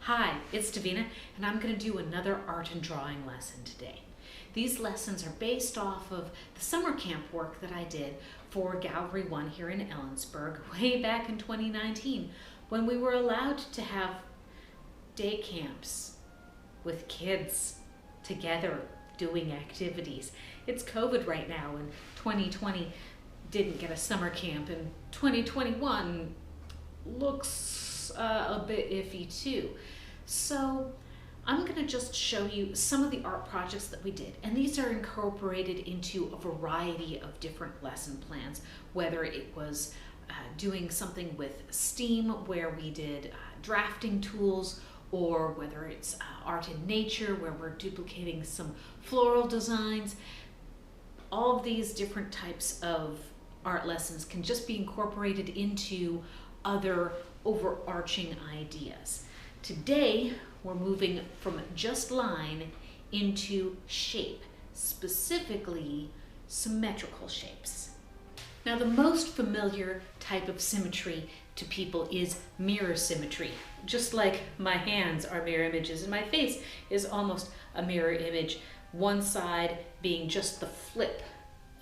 Hi, it's Davina, and I'm going to do another art and drawing lesson today. These lessons are based off of the summer camp work that I did for Gallery 1 here in Ellensburg way back in 2019 when we were allowed to have day camps with kids together doing activities. It's COVID right now, and 2020 didn't get a summer camp, and 2021 looks a bit iffy too. So I'm going to just show you some of the art projects that we did, and these are incorporated into a variety of different lesson plans, whether it was doing something with STEAM where we did drafting tools, or whether it's art in nature where we're duplicating some floral designs. All of these different types of art lessons can just be incorporated into other overarching ideas. Today, we're moving from just line into shape, specifically symmetrical shapes. Now, the most familiar type of symmetry to people is mirror symmetry. Just like my hands are mirror images and my face is almost a mirror image, one side being just the flip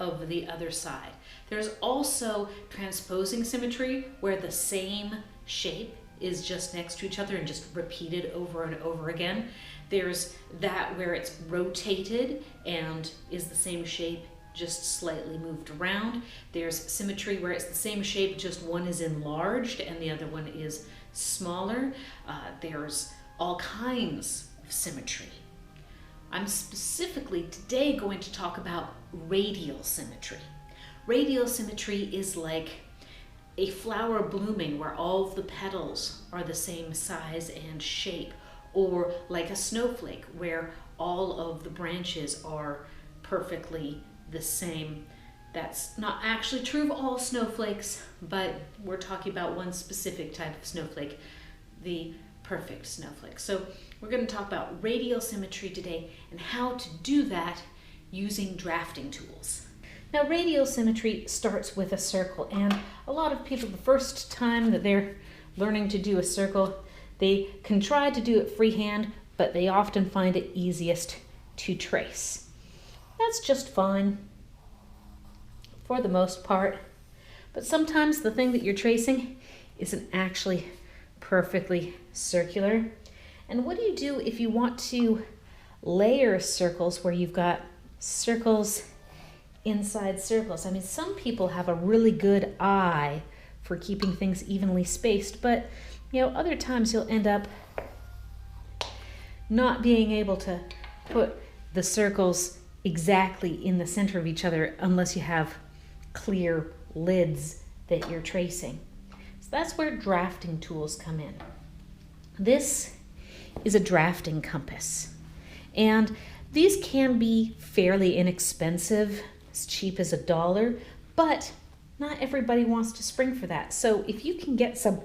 of the other side. There's also transposing symmetry where the same shape is just next to each other and just repeated over and over again. There's that where it's rotated and is the same shape, just slightly moved around. There's symmetry where it's the same shape, just one is enlarged and the other one is smaller. There's all kinds of symmetry. I'm specifically today going to talk about radial symmetry. Radial symmetry is like a flower blooming where all of the petals are the same size and shape, or like a snowflake where all of the branches are perfectly the same. That's not actually true of all snowflakes, but we're talking about one specific type of snowflake, the perfect snowflake. So we're going to talk about radial symmetry today and how to do that using drafting tools. Now, radial symmetry starts with a circle, and a lot of people, the first time that they're learning to do a circle, they can try to do it freehand, but they often find it easiest to trace. That's just fine for the most part, but sometimes the thing that you're tracing isn't actually perfectly circular. And what do you do if you want to layer circles where you've got circles inside circles? I mean, some people have a really good eye for keeping things evenly spaced, but other times you'll end up not being able to put the circles exactly in the center of each other unless you have clear lids that you're tracing. So that's where drafting tools come in. This is a drafting compass, and these can be fairly inexpensive, as cheap as $1, but not everybody wants to spring for that. So if you can get some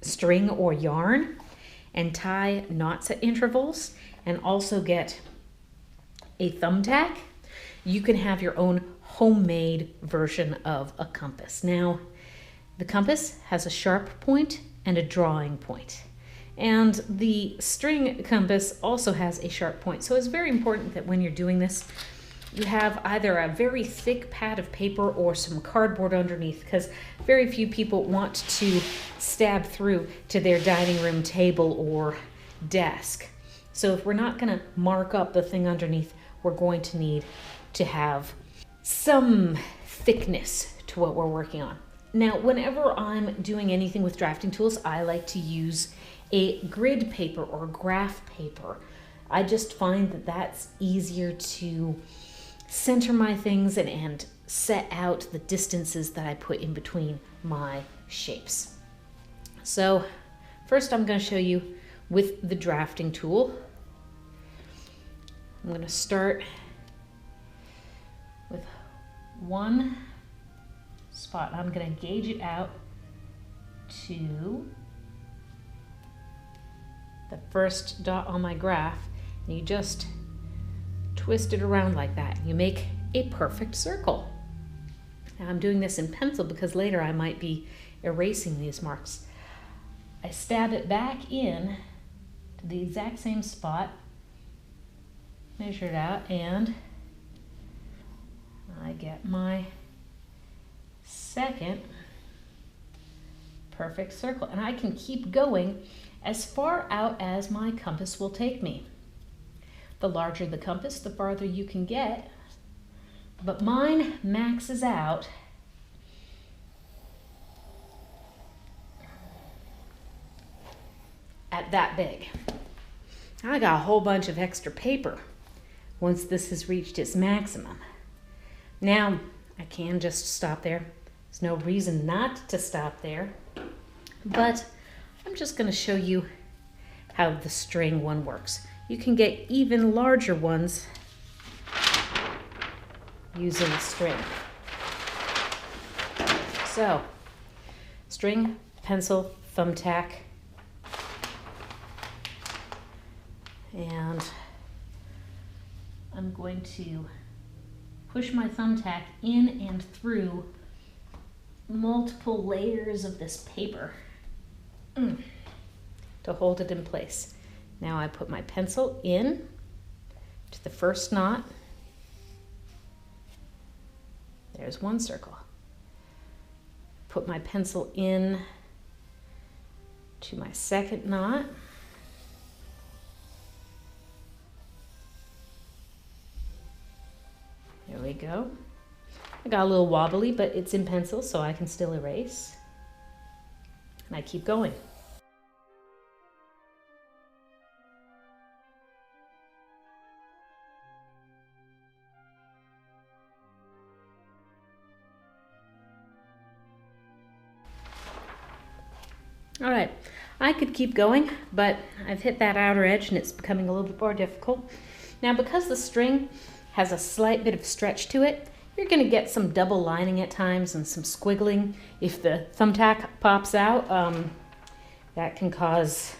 string or yarn and tie knots at intervals and also get a thumbtack, you can have your own homemade version of a compass. Now, the compass has a sharp point and a drawing point. And the string compass also has a sharp point. So it's very important that when you're doing this, you have either a very thick pad of paper or some cardboard underneath, because very few people want to stab through to their dining room table or desk. So if we're not going to mark up the thing underneath, we're going to need to have some thickness to what we're working on. Now, whenever I'm doing anything with drafting tools, I like to use a grid paper or graph paper. I just find that that's easier to center my things and set out the distances that I put in between my shapes. So first I'm going to show you with the drafting tool. I'm going to start with one spot. I'm going to gauge it out to the first dot on my graph, and you just twist it around like that. You make a perfect circle. Now I'm doing this in pencil because later I might be erasing these marks. I stab it back in to the exact same spot, measure it out, and I get my second perfect circle. And I can keep going as far out as my compass will take me. The larger the compass, the farther you can get, but mine maxes out at that big. I got a whole bunch of extra paper once this has reached its maximum. Now, I can just stop there. There's no reason not to stop there, but I'm just going to show you how the string one works. You can get even larger ones using a string. So, string, pencil, thumbtack, and I'm going to push my thumbtack in and through multiple layers of this paper to hold it in place. Now I put my pencil in to the first knot. There's one circle. Put my pencil in to my second knot. There we go. I got a little wobbly, but it's in pencil, so I can still erase. And I keep going. All right, I could keep going, but I've hit that outer edge and it's becoming a little bit more difficult. Now, because the string has a slight bit of stretch to it, you're going to get some double lining at times and some squiggling. If the thumbtack pops out, that can cause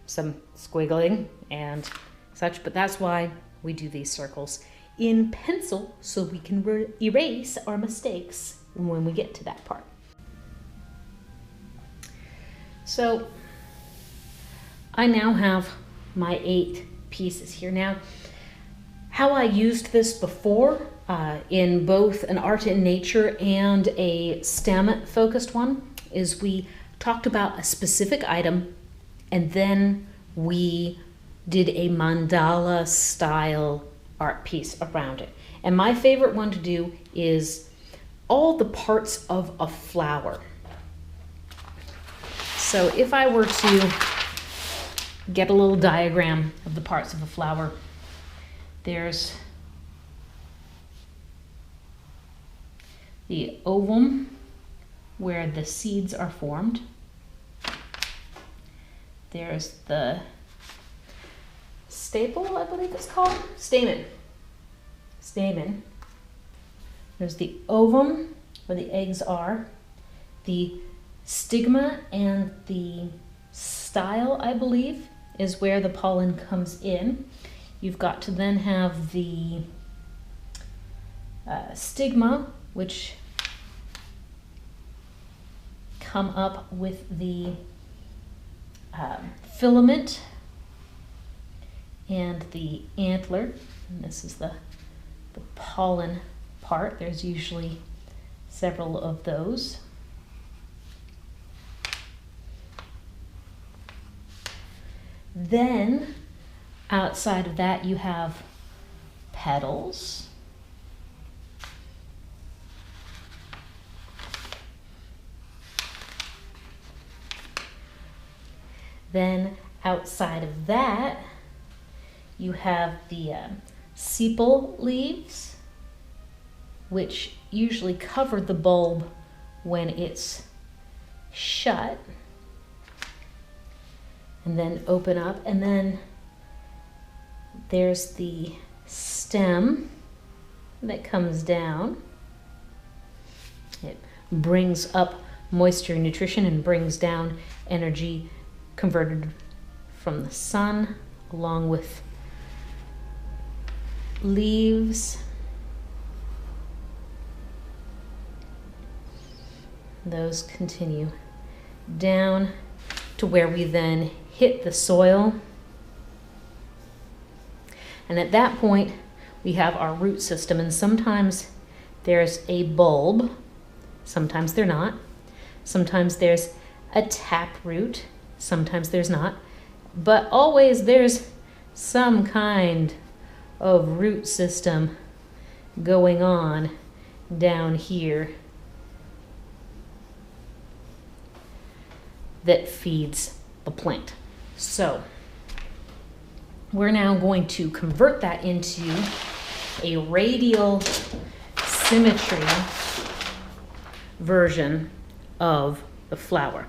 some squiggling and such, but that's why we do these circles in pencil, so we can erase our mistakes when we get to that part. So I now have my 8 pieces here. Now, how I used this before in both an art in nature and a STEM focused one is we talked about a specific item and then we did a mandala style art piece around it. And my favorite one to do is all the parts of a flower. So if I were to get a little diagram of the parts of a flower, there's the ovum where the seeds are formed. There's the staple, I believe it's called, stamen. Stamen. There's the ovum where the eggs are, the stigma and the style, I believe, is where the pollen comes in. You've got to then have the stigma, which come up with the filament and the antler. And this is the pollen part. There's usually several of those. Then outside of that you have petals. Then outside of that you have the sepal leaves, which usually cover the bulb when it's shut, and then open up. And then there's the stem that comes down. It brings up moisture and nutrition and brings down energy converted from the sun, along with leaves. Those continue down to where we then hit the soil And at that point, we have our root system, and sometimes there's a bulb, sometimes they're not. Sometimes there's a tap root, sometimes there's not. But always there's some kind of root system going on down here that feeds the plant. So we're now going to convert that into a radial symmetry version of the flower.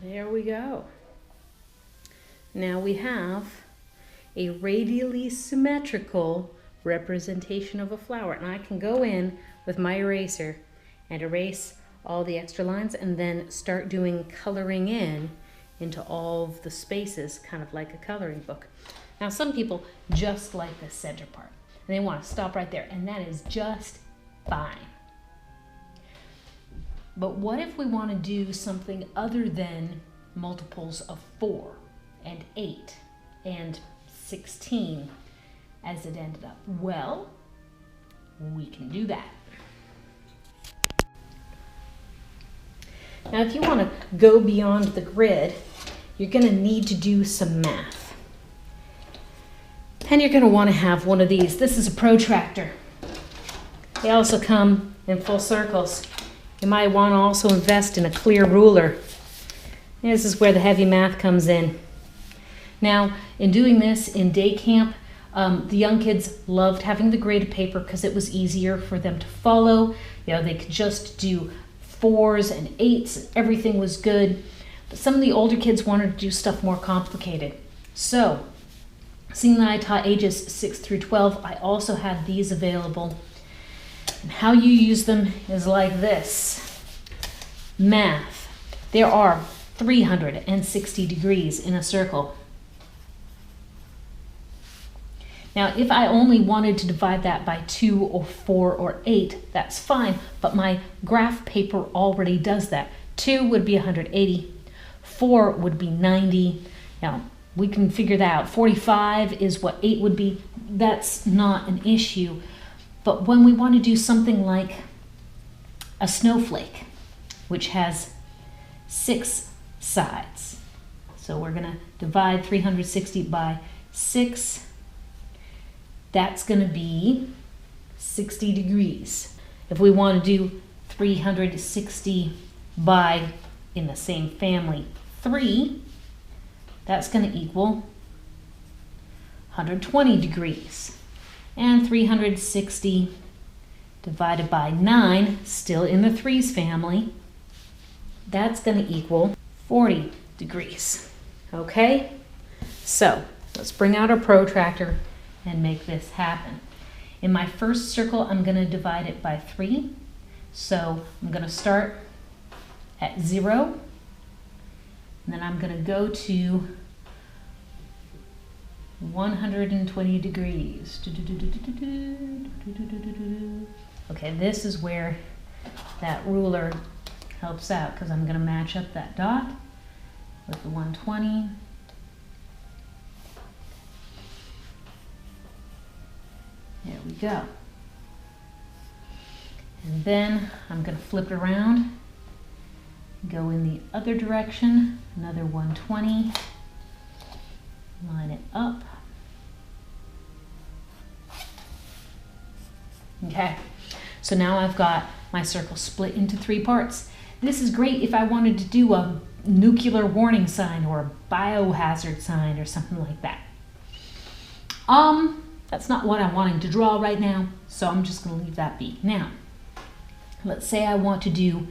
There we go. Now we have a radially symmetrical representation of a flower. And I can go in with my eraser and erase all the extra lines and then start doing coloring in into all of the spaces, kind of like a coloring book. Now some people just like the center part and they want to stop right there, and that is just fine. But what if we want to do something other than multiples of 4 and 8 and 16 as it ended up? Well, we can do that. Now, if you want to go beyond the grid, you're going to need to do some math. And you're going to want to have one of these. This is a protractor. They also come in full circles. You might want to also invest in a clear ruler. This is where the heavy math comes in. Now, in doing this in day camp, the young kids loved having the graded paper because it was easier for them to follow. You know, they could just do 4s and 8s, and everything was good. But some of the older kids wanted to do stuff more complicated. So, seeing that I taught ages 6 through 12, I also had these available. And how you use them is like this. Math. There are 360 degrees in a circle. Now, if I only wanted to divide that by 2 or 4 or 8, that's fine, but my graph paper already does that. 2 would be 180, 4 would be 90. Now, we can figure that out. 45 is what 8 would be. That's not an issue. But when we want to do something like a snowflake, which has 6 sides, so we're going to divide 360 by 6. That's going to be 60 degrees. If we want to do 360 by, in the same family, 3, that's going to equal 120 degrees. And 360 divided by 9, still in the 3's family, that's going to equal 40 degrees. Okay? So, let's bring out our protractor and make this happen. In my first circle, I'm going to divide it by 3. So, I'm going to start at 0, and then I'm going to go to 120 degrees. Okay, this is where that ruler helps out because I'm going to match up that dot with the 120. There we go. And then I'm going to flip it around, go in the other direction, another 120, line it up. Okay, so now I've got my circle split into 3 parts. This is great if I wanted to do a nuclear warning sign or a biohazard sign or something like that. That's not what I'm wanting to draw right now, so I'm just going to leave that be. Now, let's say I want to do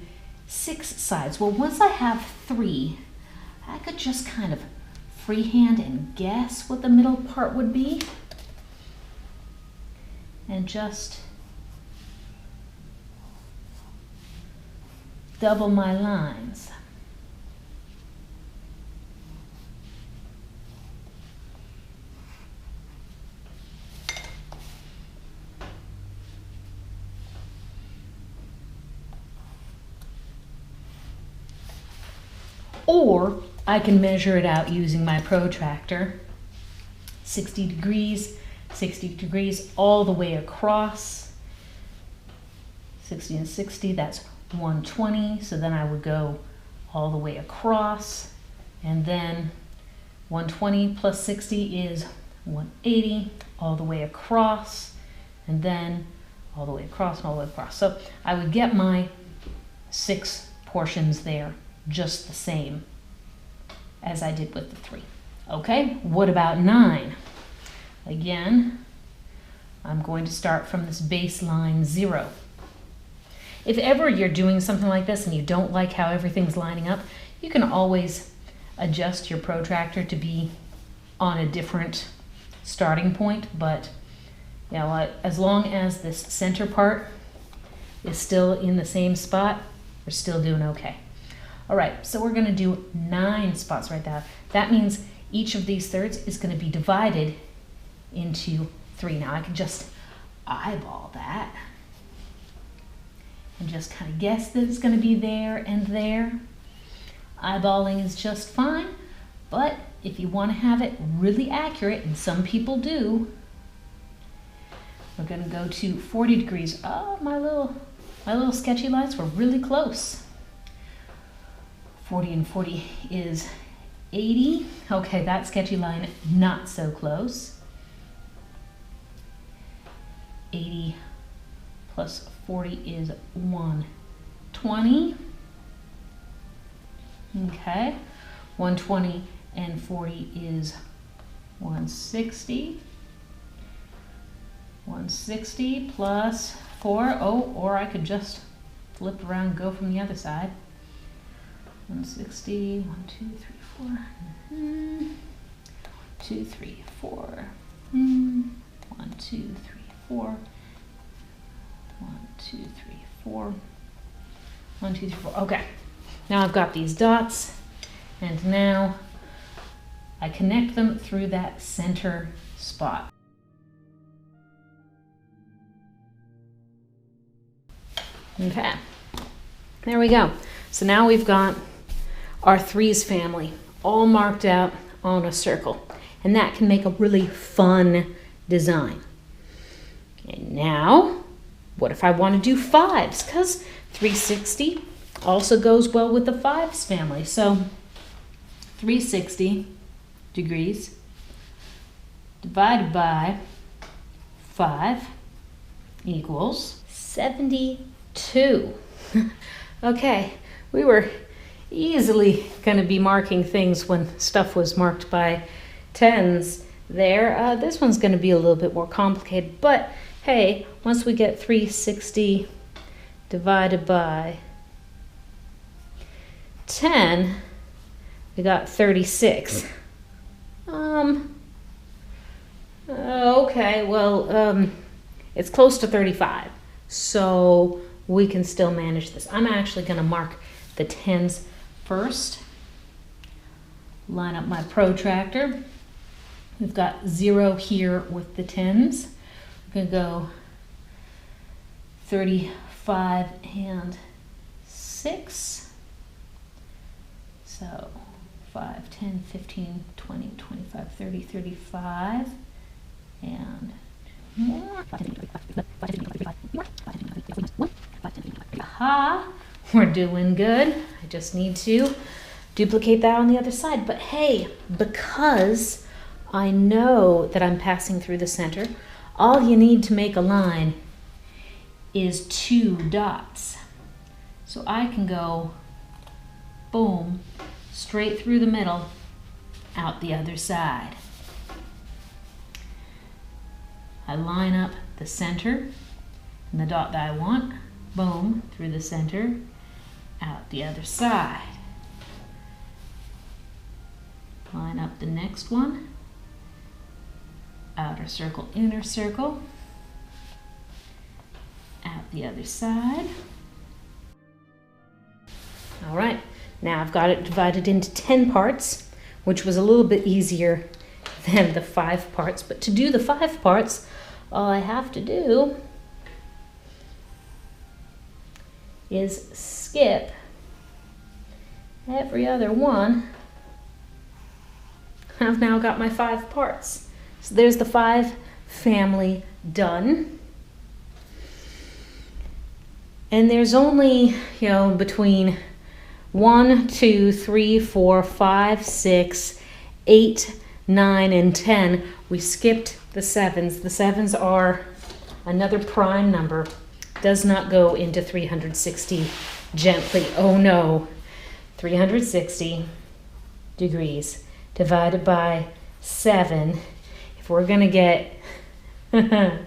6 sides. Well, once I have 3, I could just kind of freehand and guess what the middle part would be, and just double my lines. Or I can measure it out using my protractor. 60 degrees all the way across. 60 and 60, that's 120. So then I would go all the way across. And then 120 plus 60 is 180, all the way across. And then all the way across and all the way across. So I would get my 6 portions there just the same as I did with the 3. Okay, what about 9? Again, I'm going to start from this baseline 0. If ever you're doing something like this and you don't like how everything's lining up, you can always adjust your protractor to be on a different starting point, but you know, as long as this center part is still in the same spot, we're still doing okay. All right, so we're going to do 9 spots right there. That means each of these thirds is going to be divided into 3. Now I can just eyeball that and just kind of guess that it's going to be there and there. Eyeballing is just fine, but if you want to have it really accurate, and some people do, we're going to go to 40 degrees. Oh, my little sketchy lines were really close. 40 and 40 is 80. Okay, that sketchy line not so close. 80 plus 40 is 120. Okay, 120 and 40 is 160. 160 plus 4. Oh, or I could just flip around and go from the other side. 160, 1, 2, 3, 4. 2, 3, 4. 1, 2, 3, 4. 1, 2, 3, 4. 1, 2, 3, 4. Okay. Now I've got these dots, and now I connect them through that center spot. Okay. There we go. So now we've got our 3's family all marked out on a circle, and that can make a really fun design. And now, what if I want to do 5s? Because 360 also goes well with the 5's family. So 360 degrees divided by 5 equals 72. Okay. We were easily going to be marking things when stuff was marked by 10s there. This one's going to be a little bit more complicated, but hey, once we get 360 divided by 10, we got 36. Okay, well, it's close to 35, so we can still manage this. I'm actually going to mark the 10s first. Line up my protractor. We've got 0 here with the 10s. We're going to go 35 and 6. So 5, 10, 15, 20, 25, 30, 35, and Aha, we're doing good. I just need to duplicate that on the other side. But hey, because I know that I'm passing through the center, all you need to make a line is 2 dots. So I can go, boom, straight through the middle, out the other side. I line up the center and the dot that I want, boom, through the center, out the other side. Line up the next one, outer circle, inner circle, out the other side. All right, now I've got it divided into 10 parts, which was a little bit easier than the 5 parts. But to do the 5 parts, all I have to do is skip every other one. I've now got my 5 parts. So there's the 5 family done. And there's only, between 1, 2, 3, 4, 5, 6, 8, 9, and 10. We skipped the 7s. The 7s are another prime number. Does not go into 360 gently. Oh no. 360 degrees divided by 7. If we're going to get a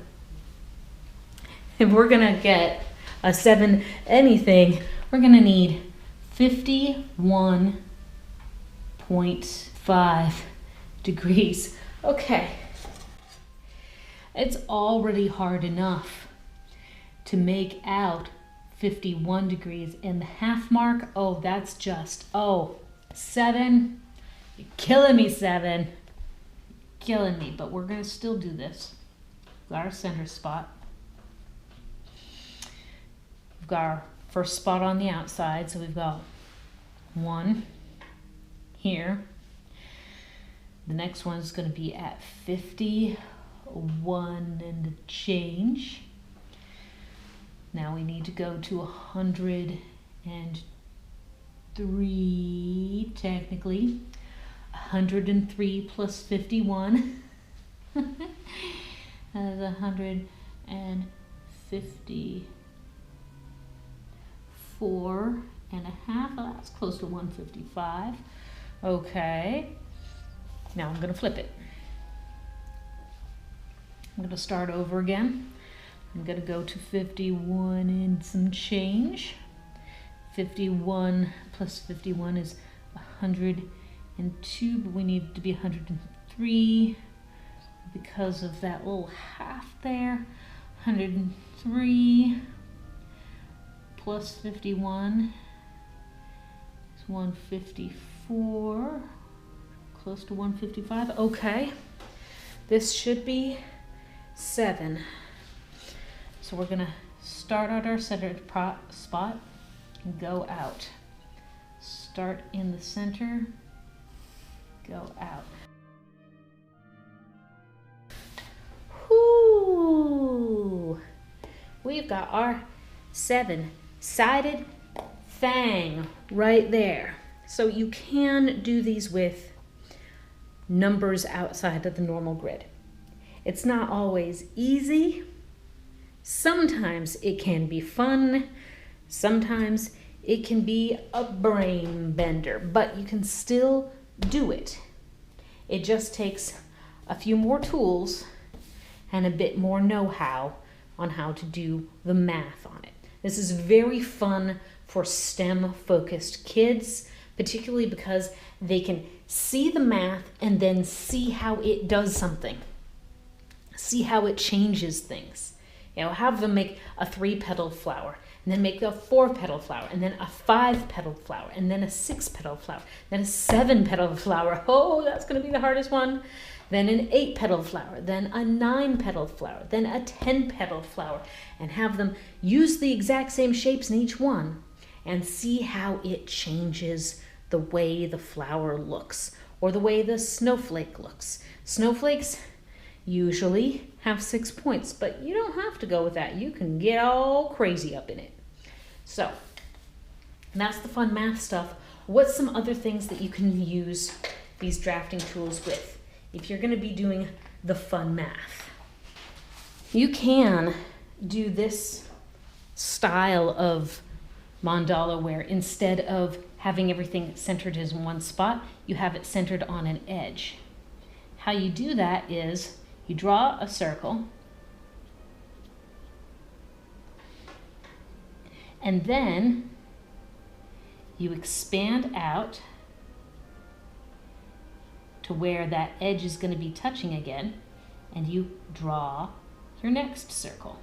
7 anything, we're going to need 51.5 degrees. Okay. It's already hard enough to make out 51 degrees, and the half mark, oh, that's just, 7. You're killing me, 7. Killing me, but we're going to still do this. We've got our center spot. We've got our first spot on the outside, so we've got 1 here. The next one is going to be at 51 and a change. Now we need to go to 103, technically. 103 plus 51 is 154 and a half. Oh, that's close to 155. Okay. Now I'm going to flip it. I'm going to start over again. I'm going to go to 51 and some change. 51 plus 51 is 102, but we need to be 103 because of that little half there. 103 plus 51 is 154, close to 155. Okay, this should be 7. So we're going to start at our centered spot and go out. Start in the center, go out. Whoo! We've got our 7-sided thing right there. So you can do these with numbers outside of the normal grid. It's not always easy. Sometimes it can be fun. Sometimes it can be a brain bender, but you can still do it. It just takes a few more tools and a bit more know-how on how to do the math on it. This is very fun for STEM-focused kids, particularly because they can see the math and then see how it does something. See how it changes things. Have them make a 3-petal flower, and then make a 4-petal flower, and then a 5-petal flower, and then a 6-petal flower, then a 7-petal flower. Oh, that's going to be the hardest one. Then an 8-petal flower, then a 9-petal flower, then a 10-petal flower, and have them use the exact same shapes in each one and see how it changes the way the flower looks or the way the snowflake looks. Snowflakes, usually have 6 points, but you don't have to go with that. You can get all crazy up in it. So that's the fun math stuff. What's some other things that you can use these drafting tools with if you're going to be doing the fun math? You can do this style of mandala where instead of having everything centered in one spot, you have it centered on an edge. How you do that is you draw a circle, and then you expand out to where that edge is going to be touching again, and you draw your next circle.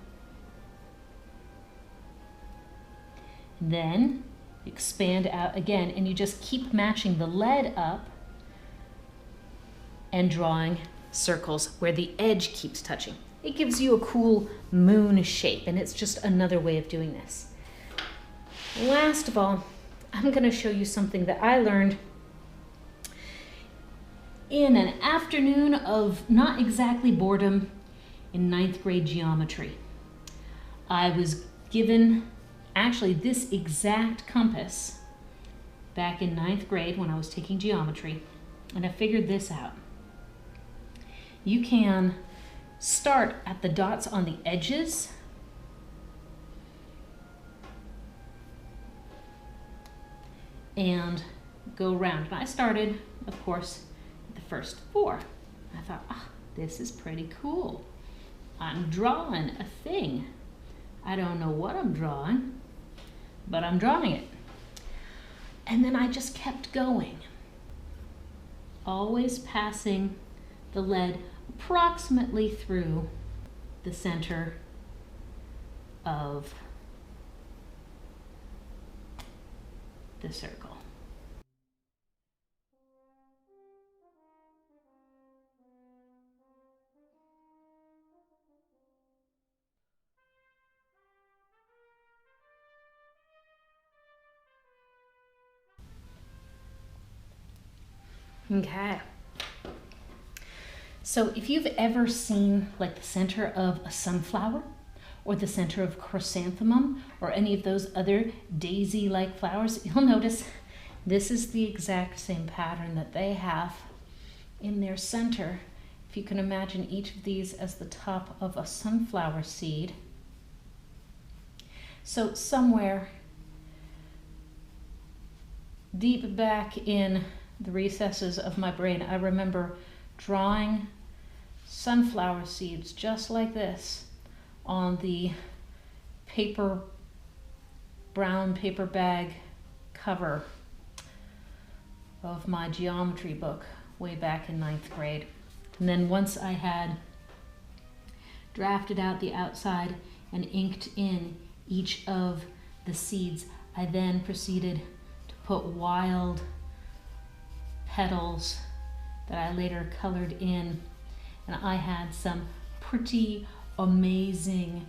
Then expand out again, and you just keep matching the lead up and drawing circles where the edge keeps touching. It gives you a cool moon shape, and it's just another way of doing this. Last of all, I'm going to show you something that I learned in an afternoon of not exactly boredom in 9th grade geometry. I was given actually this exact compass back in 9th grade when I was taking geometry, and I figured this out. You can start at the dots on the edges and go around. And I started, of course, at the first 4. I thought, this is pretty cool. I'm drawing a thing. I don't know what I'm drawing, but I'm drawing it. And then I just kept going, always passing the lead approximately through the center of the circle. Okay. So if you've ever seen like the center of a sunflower or the center of chrysanthemum or any of those other daisy-like flowers, you'll notice this is the exact same pattern that they have in their center. If you can imagine each of these as the top of a sunflower seed. So somewhere deep back in the recesses of my brain, I remember drawing sunflower seeds just like this on the brown paper bag cover of my geometry book way back in 9th grade. And then once I had drafted out the outside and inked in each of the seeds, I then proceeded to put wild petals that I later colored in, and I had some pretty amazing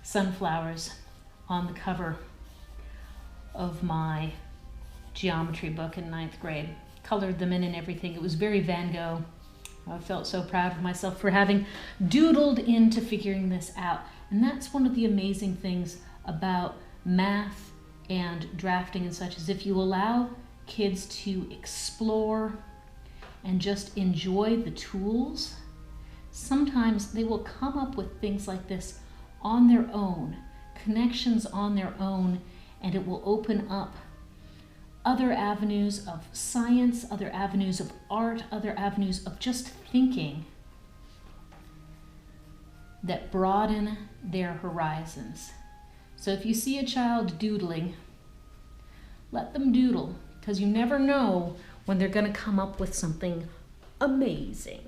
sunflowers on the cover of my geometry book in 9th grade. Colored them in and everything. It was very Van Gogh. I felt so proud of myself for having doodled into figuring this out. And that's one of the amazing things about math and drafting and such, is if you allow kids to explore and just enjoy the tools, sometimes they will come up with things like this on their own, connections on their own, and it will open up other avenues of science, other avenues of art, other avenues of just thinking that broaden their horizons. So if you see a child doodling, let them doodle, because you never know when they're going to come up with something amazing.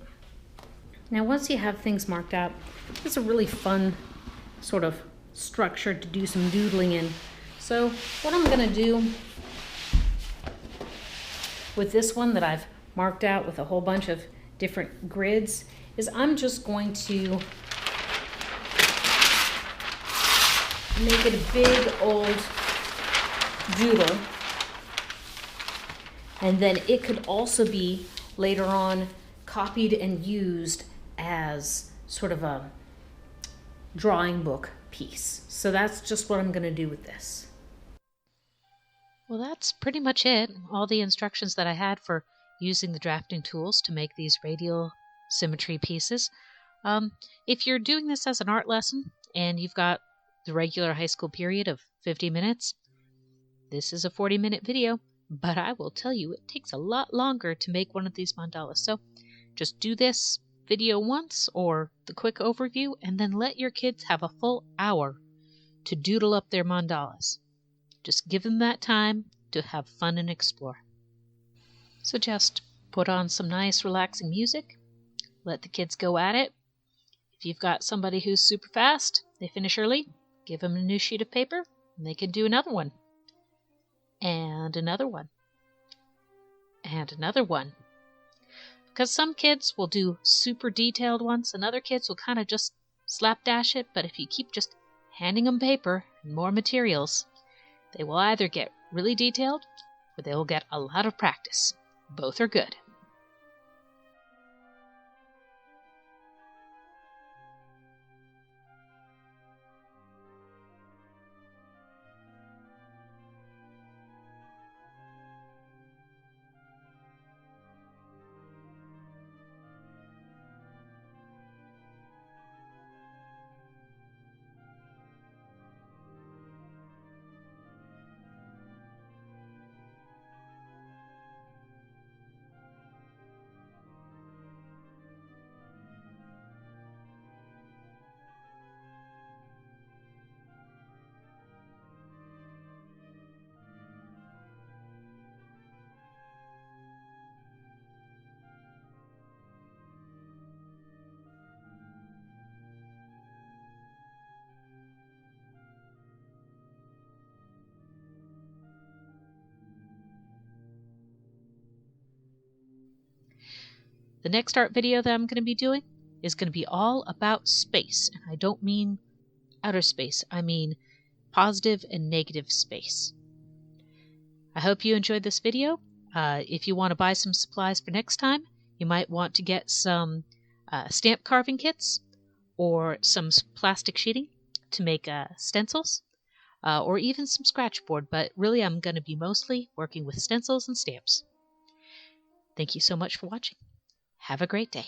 Now, once you have things marked out, it's a really fun sort of structure to do some doodling in. So what I'm going to do with this one that I've marked out with a whole bunch of different grids is I'm just going to make it a big old doodle, and then it could also be later on copied and used as sort of a drawing book piece. So that's just what I'm going to do with this. Well, that's pretty much it. All the instructions that I had for using the drafting tools to make these radial symmetry pieces. If you're doing this as an art lesson and you've got the regular high school period of 50 minutes, this is a 40-minute video, but I will tell you it takes a lot longer to make one of these mandalas. So just do this video once or the quick overview and then let your kids have a full hour to doodle up their mandalas. Just give them that time to have fun and explore. So just put on some nice relaxing music, let the kids go at it. If you've got somebody who's super fast, they finish early, give them a new sheet of paper and they can do another one. And another one. And another one. Because some kids will do super detailed ones and other kids will kind of just slapdash it, but if you keep just handing them paper and more materials, they will either get really detailed or they will get a lot of practice. Both are good. The next art video that I'm going to be doing is going to be all about space. And I don't mean outer space. I mean positive and negative space. I hope you enjoyed this video. If you want to buy some supplies for next time, you might want to get some stamp carving kits or some plastic sheeting to make stencils or even some scratch board. But really, I'm going to be mostly working with stencils and stamps. Thank you so much for watching. Have a great day.